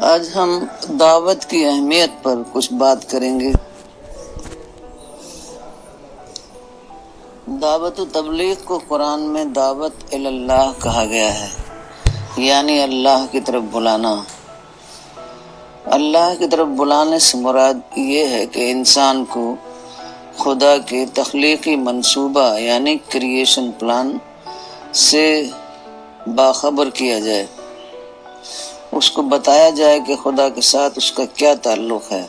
آج ہم دعوت کی اہمیت پر کچھ بات کریں گے۔ دعوت و تبلیغ کو قرآن میں دعوت اللہ کہا گیا ہے، یعنی اللہ کی طرف بلانا۔ اللہ کی طرف بلانے سے مراد یہ ہے کہ انسان کو خدا کے تخلیقی منصوبہ یعنی کریشن پلان سے باخبر کیا جائے، اس کو بتایا جائے کہ خدا کے ساتھ اس کا کیا تعلق ہے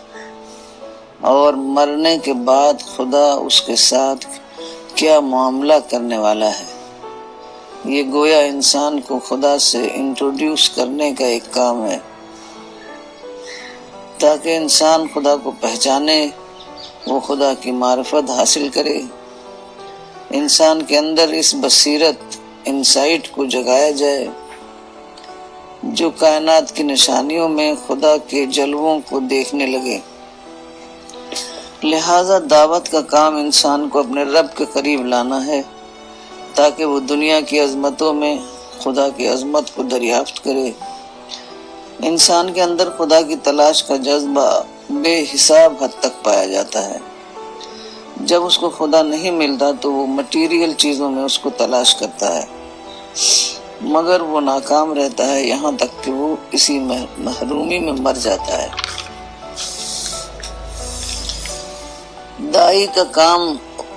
اور مرنے کے بعد خدا اس کے ساتھ کیا معاملہ کرنے والا ہے۔ یہ گویا انسان کو خدا سے انٹروڈیوس کرنے کا ایک کام ہے، تاکہ انسان خدا کو پہچانے، وہ خدا کی معرفت حاصل کرے۔ انسان کے اندر اس بصیرت، انسائٹ کو جگایا جائے جو کائنات کی نشانیوں میں خدا کے جلووں کو دیکھنے لگے۔ لہذا دعوت کا کام انسان کو اپنے رب کے قریب لانا ہے، تاکہ وہ دنیا کی عظمتوں میں خدا کی عظمت کو دریافت کرے۔ انسان کے اندر خدا کی تلاش کا جذبہ بے حساب حد تک پایا جاتا ہے۔ جب اس کو خدا نہیں ملتا تو وہ مٹیریل چیزوں میں اس کو تلاش کرتا ہے، مگر وہ ناکام رہتا ہے، یہاں تک کہ وہ اسی محرومی میں مر جاتا ہے۔ داعی کا کام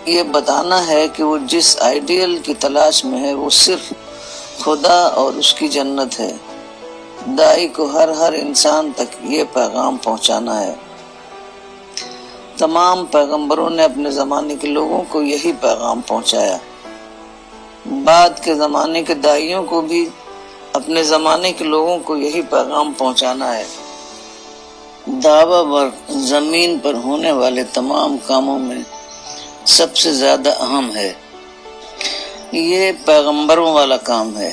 یہ بتانا ہے کہ وہ جس آئیڈیل کی تلاش میں ہے وہ صرف خدا اور اس کی جنت ہے۔ داعی کو ہر انسان تک یہ پیغام پہنچانا ہے۔ تمام پیغمبروں نے اپنے زمانے کے لوگوں کو یہی پیغام پہنچایا۔ بعد کے زمانے کے داعیوں کو بھی اپنے زمانے کے لوگوں کو یہی پیغام پہنچانا ہے۔ دعویٰ ورک زمین پر ہونے والے تمام کاموں میں سب سے زیادہ اہم ہے۔ یہ پیغمبروں والا کام ہے۔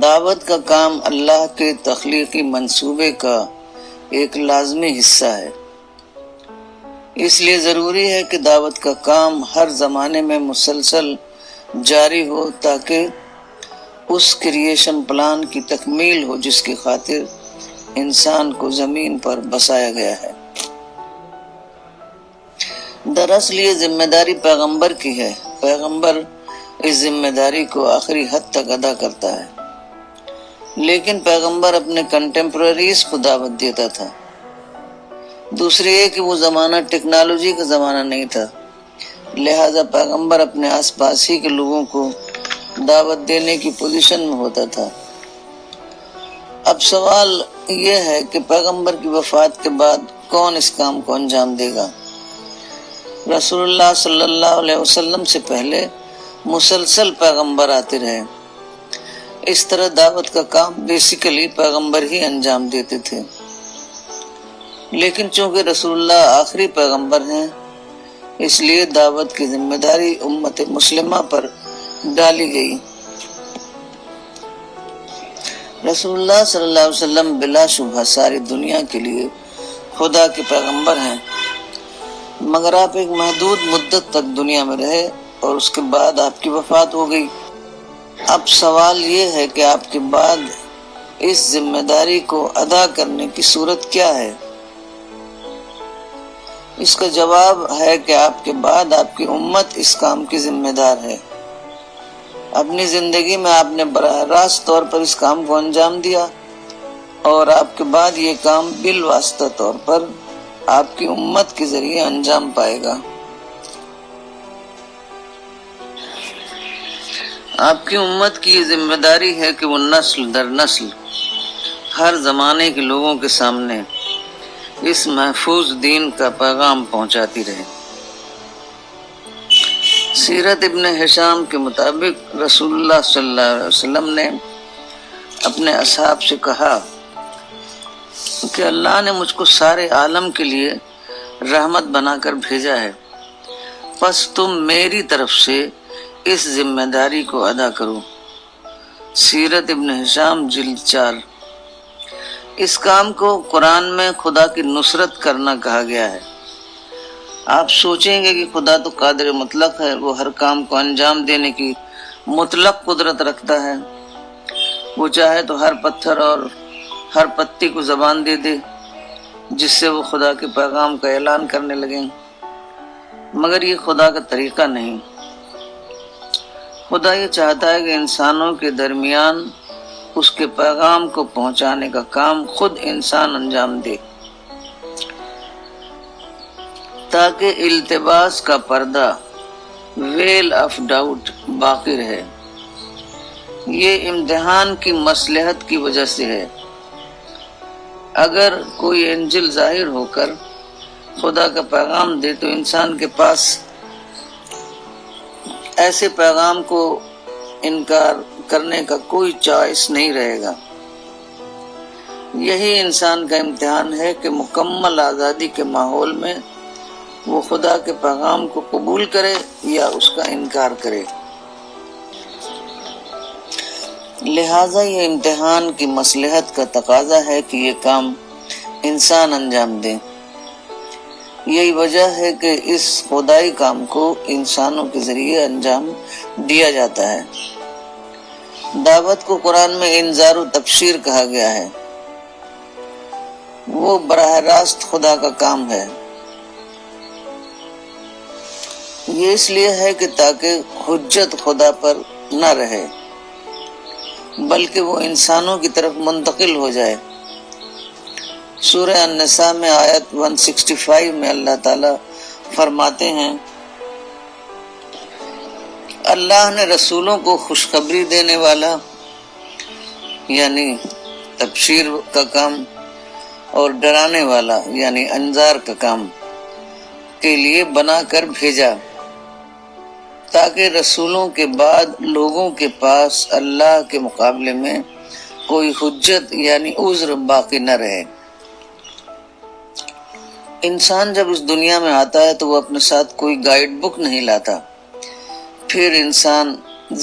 دعوت کا کام اللہ کے تخلیقی منصوبے کا ایک لازمی حصہ ہے۔ اس لیے ضروری ہے کہ دعوت کا کام ہر زمانے میں مسلسل جاری ہو، تاکہ اس کریشن پلان کی تکمیل ہو جس کی خاطر انسان کو زمین پر بسایا گیا ہے۔ دراصل یہ ذمہ داری پیغمبر کی ہے۔ پیغمبر اس ذمہ داری کو آخری حد تک ادا کرتا ہے، لیکن پیغمبر اپنے کنٹمپریریز کو دعوت دیتا تھا۔ دوسرے یہ کہ وہ زمانہ ٹیکنالوجی کا زمانہ نہیں تھا، لہذا پیغمبر اپنے آس پاس ہی کے لوگوں کو دعوت دینے کی پوزیشن میں ہوتا تھا۔ اب سوال یہ ہے کہ پیغمبر کی وفات کے بعد کون اس کام کو انجام دے گا؟ رسول اللہ صلی اللہ علیہ وسلم سے پہلے مسلسل پیغمبر آتے رہے۔ اس طرح دعوت کا کام بیسیکلی پیغمبر ہی انجام دیتے تھے، لیکن چونکہ رسول اللہ آخری پیغمبر ہیں، اس لیے دعوت کی ذمہ داری امت مسلمہ پر ڈالی گئی۔ رسول اللہ صلی اللہ علیہ وسلم بلا شبہ ساری دنیا کے لیے خدا کے پیغمبر ہیں، مگر آپ ایک محدود مدت تک دنیا میں رہے اور اس کے بعد آپ کی وفات ہو گئی۔ اب سوال یہ ہے کہ آپ کے بعد اس ذمہ داری کو ادا کرنے کی صورت کیا ہے؟ اس کا جواب ہے کہ آپ کے بعد آپ کی امت اس کام کی ذمہ دار ہے۔ اپنی زندگی میں آپ نے براہ راست طور پر اس کام کو انجام دیا، اور آپ کے بعد یہ کام بالواسطہ طور پر آپ کی امت کے ذریعے انجام پائے گا۔ آپ کی امت کی یہ ذمہ داری ہے کہ وہ نسل در نسل ہر زمانے کے لوگوں کے سامنے اس محفوظ دین کا پیغام پہنچاتی رہے۔ سیرت ابن ہشام کے مطابق رسول اللہ صلی اللہ علیہ وسلم نے اپنے اصحاب سے کہا کہ اللہ نے مجھ کو سارے عالم کے لیے رحمت بنا کر بھیجا ہے، پس تم میری طرف سے اس ذمہ داری کو ادا کرو۔ سیرت ابن ہشام جلد 4۔ اس کام کو قرآن میں خدا کی نصرت کرنا کہا گیا ہے۔ آپ سوچیں گے کہ خدا تو قادر مطلق ہے، وہ ہر کام کو انجام دینے کی مطلق قدرت رکھتا ہے، وہ چاہے تو ہر پتھر اور ہر پتی کو زبان دے دے جس سے وہ خدا کے پیغام کا اعلان کرنے لگیں، مگر یہ خدا کا طریقہ نہیں۔ خدا یہ چاہتا ہے کہ انسانوں کے درمیان اس کے پیغام کو پہنچانے کا کام خود انسان انجام دے، تاکہ التباس کا پردہ، ویل آف ڈاؤٹ باقی رہے۔ یہ امتحان کی مصلحت کی وجہ سے ہے۔ اگر کوئی انجل ظاہر ہو کر خدا کا پیغام دے تو انسان کے پاس ایسے پیغام کو انکار کرنے کا کوئی چوائس نہیں رہے گا۔ یہی انسان کا امتحان ہے کہ مکمل آزادی کے ماحول میں وہ خدا کے پیغام کو قبول کرے یا اس کا انکار کرے۔ لہٰذا یہ امتحان کی مصلحت کا تقاضا ہے کہ یہ کام انسان انجام دے۔ یہی وجہ ہے کہ اس خدائی کام کو انسانوں کے ذریعے انجام دیا جاتا ہے۔ دعوت کو قرآن میں انذار و تبشیر کہا گیا ہے۔ وہ براہ راست خدا کا کام ہے۔ یہ اس لیے ہے کہ تاکہ حجت خدا پر نہ رہے بلکہ وہ انسانوں کی طرف منتقل ہو جائے۔ سورہ النساء میں آیت 165 میں اللہ تعالیٰ فرماتے ہیں، اللہ نے رسولوں کو خوشخبری دینے والا یعنی تبشیر کا کام اور ڈرانے والا یعنی انذار کا کام کے لیے بنا کر بھیجا، تاکہ رسولوں کے بعد لوگوں کے پاس اللہ کے مقابلے میں کوئی حجت یعنی عذر باقی نہ رہے۔ انسان جب اس دنیا میں آتا ہے تو وہ اپنے ساتھ کوئی گائیڈ بک نہیں لاتا، پھر انسان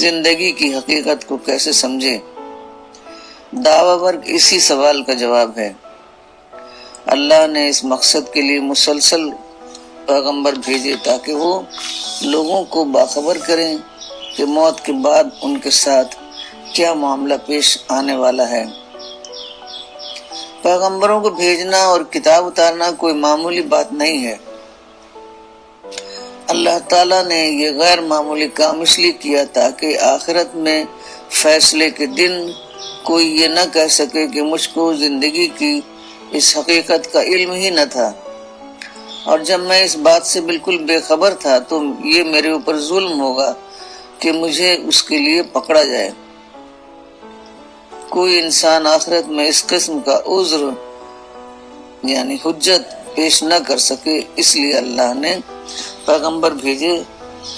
زندگی کی حقیقت کو کیسے سمجھے؟ دعویٰ ورگ اسی سوال کا جواب ہے۔ اللہ نے اس مقصد کے لیے مسلسل پیغمبر بھیجے تاکہ وہ لوگوں کو باخبر کریں کہ موت کے بعد ان کے ساتھ کیا معاملہ پیش آنے والا ہے۔ پیغمبروں کو بھیجنا اور کتاب اتارنا کوئی معمولی بات نہیں ہے۔ اللہ تعالیٰ نے یہ غیر معمولی کام اس لیے کیا تاکہ آخرت میں فیصلے کے دن کوئی یہ نہ کہہ سکے کہ مجھ کو زندگی کی اس حقیقت کا علم ہی نہ تھا، اور جب میں اس بات سے بالکل بے خبر تھا تو یہ میرے اوپر ظلم ہوگا کہ مجھے اس کے لیے پکڑا جائے۔ کوئی انسان آخرت میں اس قسم کا عذر یعنی حجت پیش نہ کر سکے، اس لیے اللہ نے پیغمبر بھیجے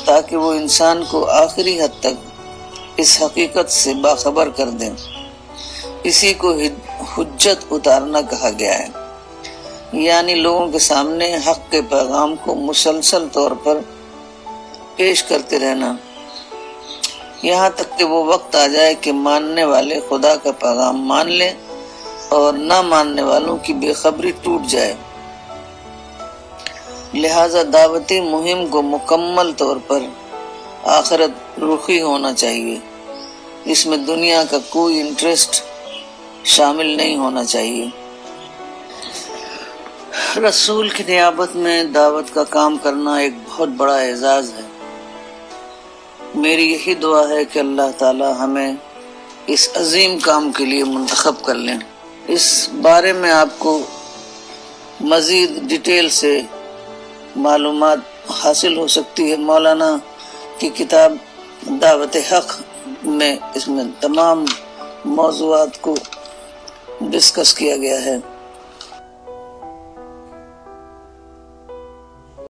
تاکہ وہ انسان کو آخری حد تک اس حقیقت سے باخبر کر دیں۔ اسی کو حجت اتارنا کہا گیا ہے، یعنی لوگوں کے سامنے حق کے پیغام کو مسلسل طور پر پیش کرتے رہنا، یہاں تک کہ وہ وقت آ جائے کہ ماننے والے خدا کا پیغام مان لیں اور نہ ماننے والوں کی بے خبری ٹوٹ جائے۔ لہذا دعوتی مہم کو مکمل طور پر آخرت رخی ہونا چاہیے، اس میں دنیا کا کوئی انٹرسٹ شامل نہیں ہونا چاہیے۔ رسول کی نیابت میں دعوت کا کام کرنا ایک بہت بڑا اعزاز ہے۔ میری یہی دعا ہے کہ اللہ تعالی ہمیں اس عظیم کام کے لیے منتخب کر لیں۔ اس بارے میں آپ کو مزید ڈیٹیل سے معلومات حاصل ہو سکتی ہے۔ مولانا کی کتاب دعوت حق میں اس میں تمام موضوعات کو ڈسکس کیا گیا ہے۔